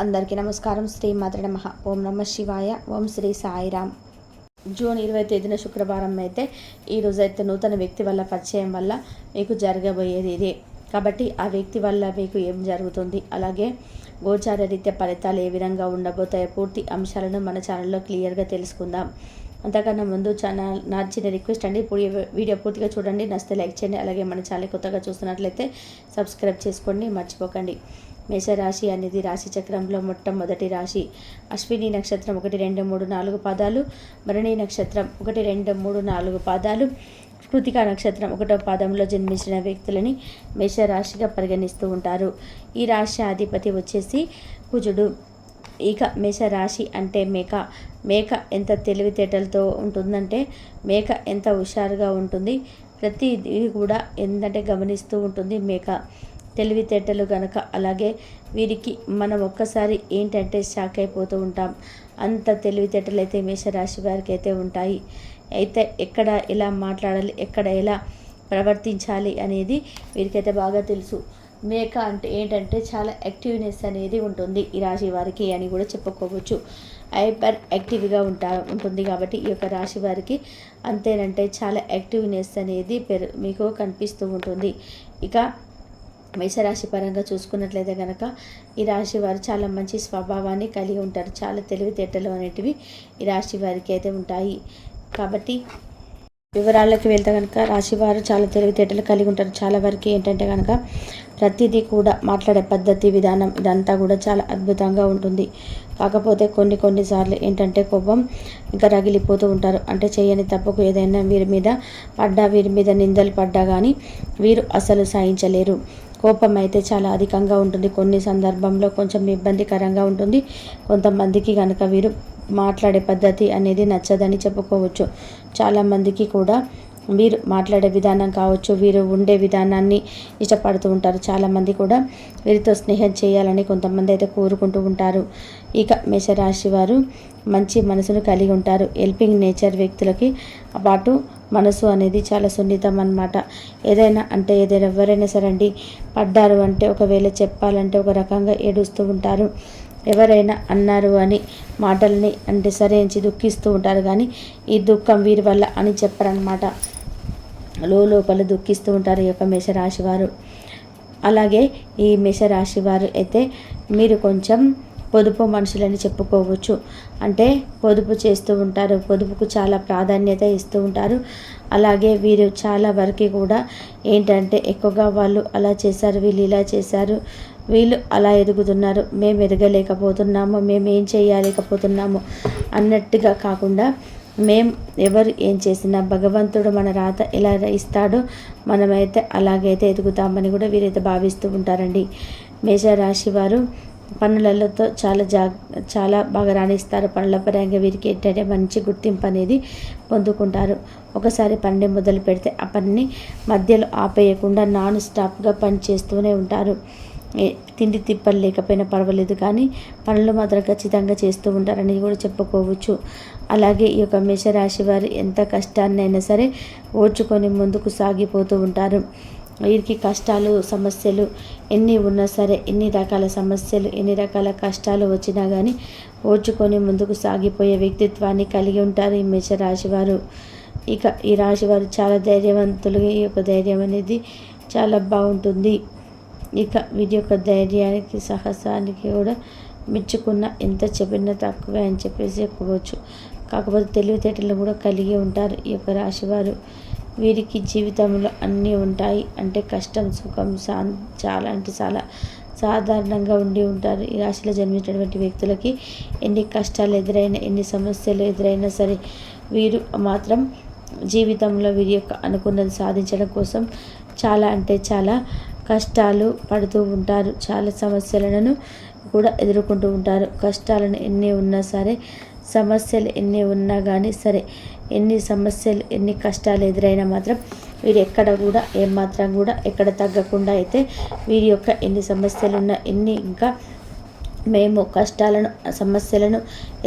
అందరికీ నమస్కారం. శ్రీమాత్రే నమః. ఓం నమః శివాయ. ఓం శ్రీ సాయిరామ్. జూన్ 20 తేదీన శుక్రవారం అయితే ఈరోజైతే నూతన వ్యక్తి వల్ల పరిచయం వల్ల మీకు జరగబోయేది ఇదే. కాబట్టి ఆ వ్యక్తి వల్ల మీకు ఏం జరుగుతుంది, అలాగే గోచార రీత్యా ఫలితాలు ఏ విధంగా ఉండబోతాయో పూర్తి అంశాలను మన ఛానల్లో క్లియర్గా తెలుసుకుందాం. అంతకన్నా ముందు నా చిన్న రిక్వెస్ట్ అండి, ఇప్పుడు వీడియో పూర్తిగా చూడండి, నచ్చితే లైక్ చేయండి, అలాగే మన ఛానల్ కొత్తగా చూస్తున్నట్లయితే సబ్స్క్రైబ్ చేసుకోండి, మర్చిపోకండి. మేషరాశి అనేది రాశి చక్రంలో మొట్టమొదటి రాశి. అశ్విని నక్షత్రం 1, 2, 3, 4 పాదాలు, భరణి నక్షత్రం 1, 2, 3, 4 పాదాలు, కృతికా నక్షత్రం 1వ పాదంలో జన్మించిన వ్యక్తులని మేషరాశిగా పరిగణిస్తూ ఉంటారు. ఈ రాశి అధిపతి వచ్చేసి కుజుడు. ఇక మేషరాశి అంటే మేక ఎంత తెలివితేటలతో ఉంటుందంటే మేక ఎంత హుషారుగా ఉంటుంది, ప్రతిదీ కూడా ఏంటంటే గమనిస్తూ ఉంటుంది మేక తెలివితేటలు గనక. అలాగే వీరికి మనం ఒక్కసారి ఏంటంటే షాక్ అయిపోతూ ఉంటాం, అంత తెలివితేటలు అయితే మేషరాశి వారికి అయితే ఉంటాయి. అయితే ఎక్కడ ఎలా మాట్లాడాలి, ఎక్కడ ఎలా ప్రవర్తించాలి అనేది వీరికైతే బాగా తెలుసు. మేక అంటే ఏంటంటే చాలా యాక్టివ్నెస్ అనేది ఉంటుంది ఈ రాశి వారికి అని కూడా చెప్పుకోవచ్చు. హైపర్ యాక్టివ్గా ఉంటుంది కాబట్టి ఈ యొక్క రాశి వారికి అంతేనంటే చాలా యాక్టివ్నెస్ అనేది మీకు కనిపిస్తూ ఉంటుంది. ఇక మేషరాశి పరంగా చూసుకున్నట్లయితే కనుక ఈ రాశి వారు చాలా మంచి స్వభావాన్ని కలిగి ఉంటారు. చాలా తెలివితేటలు అనేటివి ఈ రాశి వారికి అయితే ఉంటాయి. కాబట్టి వివరాల్లోకి వెళ్తే కనుక రాశివారు చాలా తెలివితేటలు కలిగి ఉంటారు. చాలా వరకు ఏంటంటే కనుక ప్రతిదీ కూడా మాట్లాడే పద్ధతి, విధానం ఇదంతా కూడా చాలా అద్భుతంగా ఉంటుంది. కాకపోతే కొన్నిసార్లు ఏంటంటే కోపం ఇంకా రగిలిపోతూ ఉంటారు. అంటే చేయని తప్పుకు ఏదైనా వీరి మీద నిందలు పడ్డా కానీ వీరు అసలు సహించలేరు. కోపం అయితే చాలా అధికంగా ఉంటుంది. కొన్ని సందర్భంలో కొంచెం ఇబ్బందికరంగా ఉంటుంది. కొంతమందికి కనుక వీరు మాట్లాడే పద్ధతి అనేది నచ్చదని చెప్పుకోవచ్చు. చాలామందికి కూడా వీరు మాట్లాడే విధానం కావచ్చు, వీరు ఉండే విధానాన్ని ఇష్టపడుతూ ఉంటారు. చాలామంది కూడా వీరితో స్నేహం చేయాలని కొంతమంది అయితే కోరుకుంటూ ఉంటారు. ఇక మేషరాశి వారు మంచి మనసును కలిగి ఉంటారు. హెల్పింగ్ నేచర్ వ్యక్తులకి పాటు మనసు అనేది చాలా సున్నితం అన్నమాట. ఏదైనా ఎవరైనా సరే అండి పడ్డారు అంటే ఒకవేళ చెప్పాలంటే ఒక రకంగా ఏడుస్తూ ఉంటారు. ఎవరైనా అన్నారు అని మాటల్ని అంటే సరించి దుఃఖిస్తూ ఉంటారు. కానీ ఈ దుఃఖం వీరి వల్ల అని చెప్పరన్నమాట. లోపల దుఃఖిస్తూ ఉంటారు ఈ యొక్క మేషరాశి వారు. అలాగే ఈ మేషరాశి వారు అయితే మీరు కొంచెం పొదుపు మనుషులని చెప్పుకోవచ్చు. అంటే పొదుపు చేస్తూ ఉంటారు, పొదుపుకు చాలా ప్రాధాన్యత ఇస్తూ ఉంటారు. అలాగే వీరు చాలా వరకు కూడా ఏంటంటే ఎక్కువగా వాళ్ళు అలా చేశారు, వీళ్ళు ఇలా చేశారు, వీళ్ళు అలా ఎదుగుతున్నారు, మేము ఎదగలేకపోతున్నాము, మేము ఏం చేయలేకపోతున్నాము అన్నట్టుగా కాకుండా ఎవరు ఏం చేసినా భగవంతుడు మన రాత ఎలా ఇస్తాడో మనమైతే అలాగైతే ఎదుగుతామని కూడా వీరైతే భావిస్తూ ఉంటారండి. మేషరాశి వారు పనులతో చాలా బాగా రాణిస్తారు. పనుల పరంగా వీరికి ఏంటంటే మంచి గుర్తింపు అనేది పొందుకుంటారు. ఒకసారి పని మొదలు పెడితే ఆ పనిని మధ్యలో ఆపేయకుండా నాన్ స్టాప్గా పని చేస్తూనే ఉంటారు. తిండి తిప్పలు లేకపోయినా పర్వాలేదు, కానీ పనులు మాత్రం ఖచ్చితంగా చేస్తూ ఉంటారని కూడా చెప్పుకోవచ్చు. అలాగే ఈ యొక్క మేషరాశి వారు ఎంత కష్టాన్నైనా సరే ఓర్చుకొని ముందుకు సాగిపోతూ ఉంటారు. వీరికి కష్టాలు, సమస్యలు ఎన్ని ఉన్నా సరే, ఎన్ని రకాల సమస్యలు, ఎన్ని రకాల కష్టాలు వచ్చినా కానీ ఓర్చుకొని ముందుకు సాగిపోయే వ్యక్తిత్వాన్ని కలిగి ఉంటారు ఈ మేషరాశి వారు. ఇక ఈ రాశి వారు చాలా ధైర్యవంతులు. ఈ యొక్క ధైర్యం అనేది చాలా బాగుంటుంది. ఇక వీరి యొక్క ధైర్యానికి, సాహసానికి కూడా మెచ్చుకున్న ఎంత చెప్పినా తక్కువే అని చెప్పేసి చెప్పుకోవచ్చు. కాకపోతే తెలివితేటలు కూడా కలిగి ఉంటారు ఈ యొక్క రాశివారు. వీరికి జీవితంలో అన్నీ ఉంటాయి. అంటే కష్టం, సుఖం చాలా సాధారణంగా ఉండి ఉంటారు. ఈ రాశిలో జన్మించినటువంటి వ్యక్తులకి ఎన్ని కష్టాలు ఎదురైనా, ఎన్ని సమస్యలు ఎదురైనా సరే వీరు మాత్రం జీవితంలో వీరి యొక్క అనుకున్నది సాధించడం కోసం చాలా కష్టాలు పడుతూ ఉంటారు. చాలా సమస్యలను కూడా ఎదుర్కొంటూ ఉంటారు. కష్టాలను ఎన్ని ఉన్నా సరే, సమస్యలు ఎన్ని ఉన్నా కానీ సరే, ఎన్ని సమస్యలు, ఎన్ని కష్టాలు ఎదురైనా మాత్రం వీరు ఎక్కడ కూడా ఏమాత్రం కూడా ఎక్కడ తగ్గకుండా అయితే వీరి యొక్క ఎన్ని సమస్యలు ఉన్నా, ఎన్ని ఇంకా మేము కష్టాలను, సమస్యలను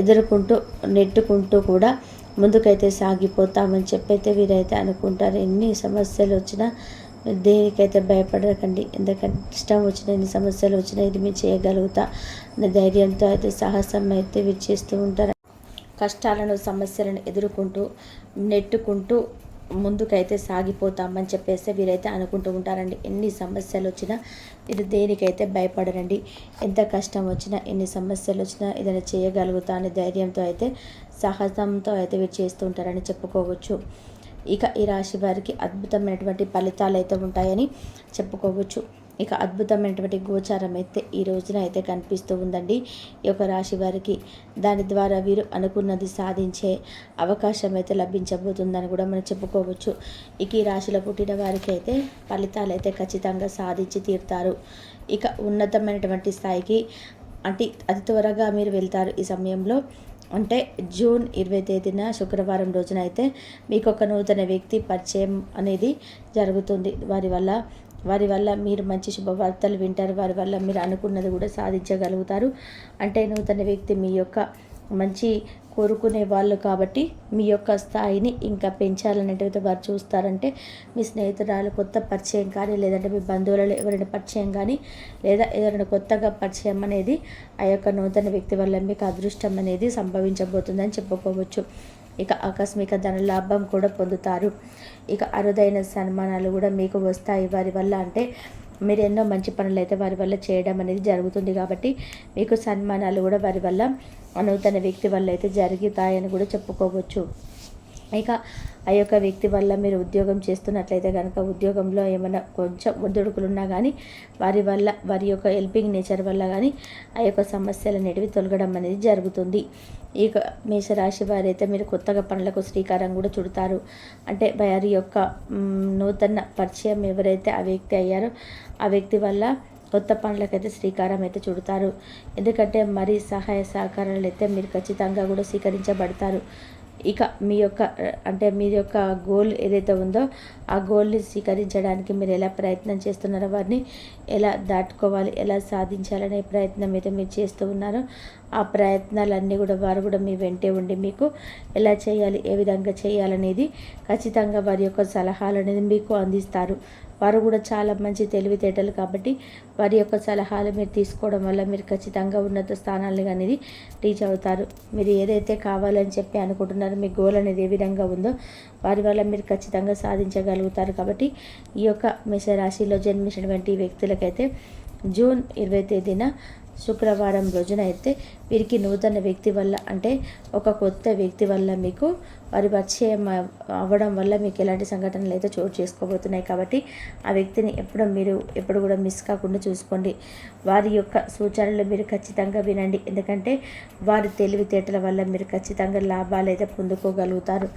ఎదుర్కొంటూ నెట్టుకుంటూ కూడా ముందుకైతే సాగిపోతామని చెప్పైతే వీరైతే అనుకుంటారు. ఎన్ని సమస్యలు వచ్చినా దేనికైతే భయపడకండి. ఎంత కష్టం వచ్చినా, ఎన్ని సమస్యలు వచ్చినా ఇది మీరు చేయగలుగుతా అనే ధైర్యంతో అయితే సాహసం అయితే మీరు చేస్తూ ఉంటారు. కష్టాలను సమస్యలను ఎదుర్కొంటూ నెట్టుకుంటూ ముందుకైతే సాగిపోతామని చెప్పేసి వీరైతే అనుకుంటూ ఉంటారండి. ఎన్ని సమస్యలు వచ్చినా మీరు దేనికైతే భయపడరండి. ఎంత కష్టం వచ్చినా, ఎన్ని సమస్యలు వచ్చినా ఏదైనా చేయగలుగుతా అనే ధైర్యంతో అయితే సాహసంతో అయితే వీరు చేస్తూ ఉంటారని చెప్పుకోవచ్చు. ఇక ఈ రాశి వారికి అద్భుతమైనటువంటి ఫలితాలు అయితే ఉంటాయని చెప్పుకోవచ్చు. ఇక అద్భుతమైనటువంటి గోచారం అయితే ఈ రోజున అయితే కనిపిస్తూ ఉందండి ఈ యొక్క రాశి వారికి. దాని ద్వారా వీరు అనుకున్నది సాధించే అవకాశం అయితే లభించబోతుందని కూడా మనం చెప్పుకోవచ్చు. ఇక ఈ రాశిలో పుట్టిన వారికి అయితే ఫలితాలు అయితే ఖచ్చితంగా సాధించి తీరుతారు. ఇక ఉన్నతమైనటువంటి స్థాయికి అంటే అతి త్వరగా మీరు వెళ్తారు. ఈ సమయంలో అంటే జూన్ 20 తేదీన శుక్రవారం రోజున అయితే మీకు ఒక నూతన వ్యక్తి పరిచయం అనేది జరుగుతుంది. వారి వల్ల మీరు మంచి శుభవార్తలు వింటారు. వారి వల్ల మీరు అనుకున్నది కూడా సాధించగలుగుతారు. అంటే నూతన వ్యక్తి మీ యొక్క మంచి కోరుకునే వాళ్ళు కాబట్టి మీ యొక్క స్థాయిని ఇంకా పెంచాలనేటివి వారు చూస్తారంటే మీ స్నేహితురాలు కొత్త పరిచయం కానీ, లేదంటే మీ బంధువులలో ఎవరైనా పరిచయం కానీ, లేదా ఎవరైనా కొత్తగా పరిచయం అనేది ఆ యొక్క నూతన వ్యక్తి వల్ల మీకు అదృష్టం అనేది సంభవించబోతుందని చెప్పుకోవచ్చు. ఇక ఆకస్మిక ధన లాభం కూడా పొందుతారు. ఇక అరుదైన సన్మానాలు కూడా మీకు వస్తాయి వారి వల్ల. అంటే మీరు ఎన్నో మంచి పనులు అయితే వారి వల్ల చేయడం అనేది జరుగుతుంది కాబట్టి మీకు సన్మానాలు కూడా వారి వల్ల నూతన వ్యక్తి వల్ల అయితే జరుగుతాయని కూడా చెప్పుకోవచ్చు. ఇక ఆ యొక్క వ్యక్తి వల్ల మీరు ఉద్యోగం చేస్తున్నట్లయితే కనుక ఉద్యోగంలో ఏమైనా కొంచెం ఒడిదుడుకులు ఉన్నా కానీ వారి యొక్క హెల్పింగ్ నేచర్ వల్ల కానీ ఆ యొక్క సమస్యలు అనేటివి తొలగడం అనేది జరుగుతుంది. ఇక మేషరాశి వారైతే మీరు కొత్తగా పనులకు శ్రీకారం కూడా చుడతారు. అంటే వారి యొక్క నూతన పరిచయం ఎవరైతే ఆ వ్యక్తి అయ్యారో ఆ వ్యక్తి వల్ల కొత్త పనులకైతే శ్రీకారం అయితే చుడతారు. ఎందుకంటే మరి సహాయ సహకారాలు అయితే మీరు ఖచ్చితంగా కూడా స్వీకరించబడతారు. ఇక మీ యొక్క గోల్ ఏదైతే ఉందో ఆ గోల్ని స్వీకరించడానికి మీరు ఎలా ప్రయత్నం చేస్తున్నారో, వారిని ఎలా దాటుకోవాలి, ఎలా సాధించాలనే ప్రయత్నం అయితే మీరు చేస్తూ ఉన్నారో ఆ ప్రయత్నాలన్నీ కూడా వారు కూడా మీ వెంటే ఉండి మీకు ఎలా చేయాలి, ఏ విధంగా చేయాలనేది ఖచ్చితంగా వారి యొక్క సలహాలు అనేది మీకు అందిస్తారు. వారు కూడా చాలా మంచి తెలివితేటలు కాబట్టి వారి యొక్క సలహాలు మీరు తీసుకోవడం వల్ల మీరు ఖచ్చితంగా ఉన్నత స్థానాలు అనేది రీచ్ అవుతారు. మీరు ఏదైతే కావాలని చెప్పి అనుకుంటున్నారో మీ గోల్ అనేది ఏ విధంగా ఉందో వారి వల్ల మీరు ఖచ్చితంగా సాధించగలుగుతారు. కాబట్టి ఈ యొక్క మేషరాశిలో జన్మించినటువంటి వ్యక్తులకైతే జూన్ 20 తేదీన శుక్రవారం రోజున అయితే వీరికి నూతన వ్యక్తి వల్ల, అంటే ఒక కొత్త వ్యక్తి వల్ల మీకు వారి పరిచయం అవ్వడం వల్ల మీకు ఎలాంటి సంఘటనలు అయితే చోటు చేసుకోబోతున్నాయి. కాబట్టి ఆ వ్యక్తిని ఎప్పుడు కూడా మిస్ కాకుండా చూసుకోండి. వారి యొక్క సూచనలు మీరు ఖచ్చితంగా వినండి. ఎందుకంటే వారి తెలివితేటల వల్ల మీరు ఖచ్చితంగా లాభాలు అయితే పొందుకోగలుగుతారు.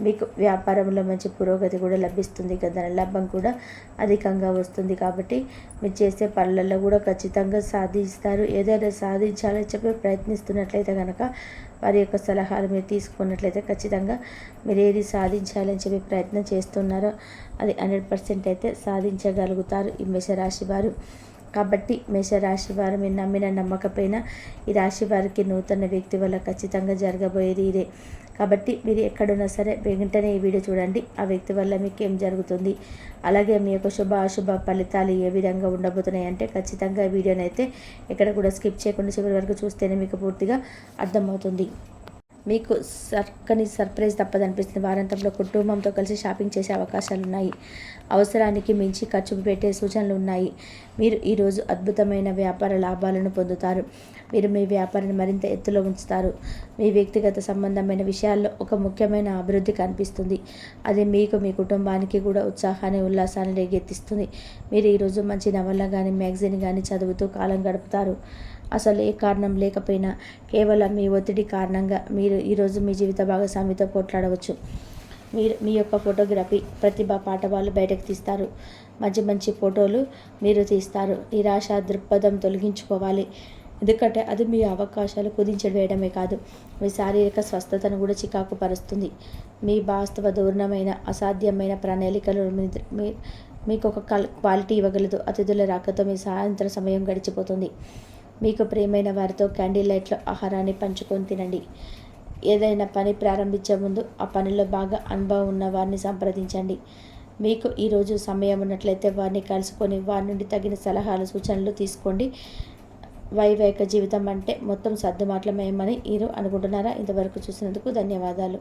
మీకు వ్యాపారంలో మంచి పురోగతి కూడా లభిస్తుంది. ధన లాభం కూడా అధికంగా వస్తుంది. కాబట్టి మీరు చేసే పనులలో కూడా ఖచ్చితంగా సాధిస్తారు. ఏదైనా సాధించాలని చెప్పి ప్రయత్నిస్తున్నట్లయితే కనుక వారి యొక్క సలహాలు మీరు తీసుకున్నట్లయితే ఖచ్చితంగా మీరు ఏది సాధించాలని చెప్పి ప్రయత్నం చేస్తున్నారో అది 100% అయితే సాధించగలుగుతారు ఈ మేషరాశి వారు. కాబట్టి మేషరాశి వారు మీరు నమ్మిన నమ్మకపోయినా ఈ రాశి వారికి నూతన వ్యక్తి వల్ల ఖచ్చితంగా జరగబోయేది ఇదే. కాబట్టి మీరు ఎక్కడున్నా సరే వెంటనే ఈ వీడియో చూడండి. ఆ వ్యక్తి వల్ల మీకు ఏం జరుగుతుంది, అలాగే మీ యొక్క శుభ అశుభ ఫలితాలు ఏ విధంగా ఉండబోతున్నాయి అంటే ఖచ్చితంగా ఈ వీడియోని అయితే ఎక్కడ కూడా స్కిప్ చేయకుండా చివరి వరకు చూస్తేనే మీకు పూర్తిగా అర్థమవుతుంది. మీకు చక్కని సర్ప్రైజ్ తప్పదనిపిస్తుంది. వారాంతంలో కుటుంబంతో కలిసి షాపింగ్ చేసే అవకాశాలు ఉన్నాయి. అవసరానికి మించి ఖర్చు పెట్టే సూచనలు ఉన్నాయి. మీరు ఈరోజు అద్భుతమైన వ్యాపార లాభాలను పొందుతారు. మీరు మీ వ్యాపారాన్ని మరింత ఎత్తులో ఉంచుతారు. మీ వ్యక్తిగత సంబంధమైన విషయాల్లో ఒక ముఖ్యమైన అభివృద్ధి కనిపిస్తుంది. అది మీకు మీ కుటుంబానికి కూడా ఉత్సాహాన్ని ఉల్లాసాన్ని రేగెత్తిస్తుంది. మీరు ఈరోజు మంచి నవల కానీ మ్యాగజైన్ కానీ చదువుతూ కాలం గడుపుతారు. అసలు ఏ కారణం లేకపోయినా కేవలం మీ ఒత్తిడి కారణంగా మీరు ఈరోజు మీ జీవిత భాగస్వామితో పోట్లాడవచ్చు. మీరు మీ యొక్క ఫోటోగ్రఫీ ప్రతిభ పాఠవాలు బయటకు తీస్తారు. మంచి మంచి ఫోటోలు మీరు తీస్తారు. నిరాశ దృక్పథం తొలగించుకోవాలి. ఎందుకంటే అది మీ అవకాశాలు కుదించవేయడమే కాదు, మీ శారీరక స్వస్థతను కూడా చికాకు పరుస్తుంది. మీ వాస్తవ దూరణమైన అసాధ్యమైన ప్రణాళికలు మీకు ఒక క్వాలిటీ ఇవ్వగలదు. అతిథుల రాకతో మీ సాయంత్రం సమయం గడిచిపోతుంది. మీకు ప్రియమైన వారితో క్యాండిల్ లైట్లో ఆహారాన్ని పంచుకొని తినండి. ఏదైనా పని ప్రారంభించే ముందు ఆ పనిలో బాగా అనుభవం ఉన్న వారిని సంప్రదించండి. మీకు ఈరోజు సమయం ఉన్నట్లయితే వారిని కలుసుకొని వారి నుండి తగిన సలహాలు సూచనలు తీసుకోండి. వైవాహిక జీవితం అంటే మొత్తం సర్దుమాటలమయమని మీరు అనుకుంటున్నారా? ఇంతవరకు చూసినందుకు ధన్యవాదాలు.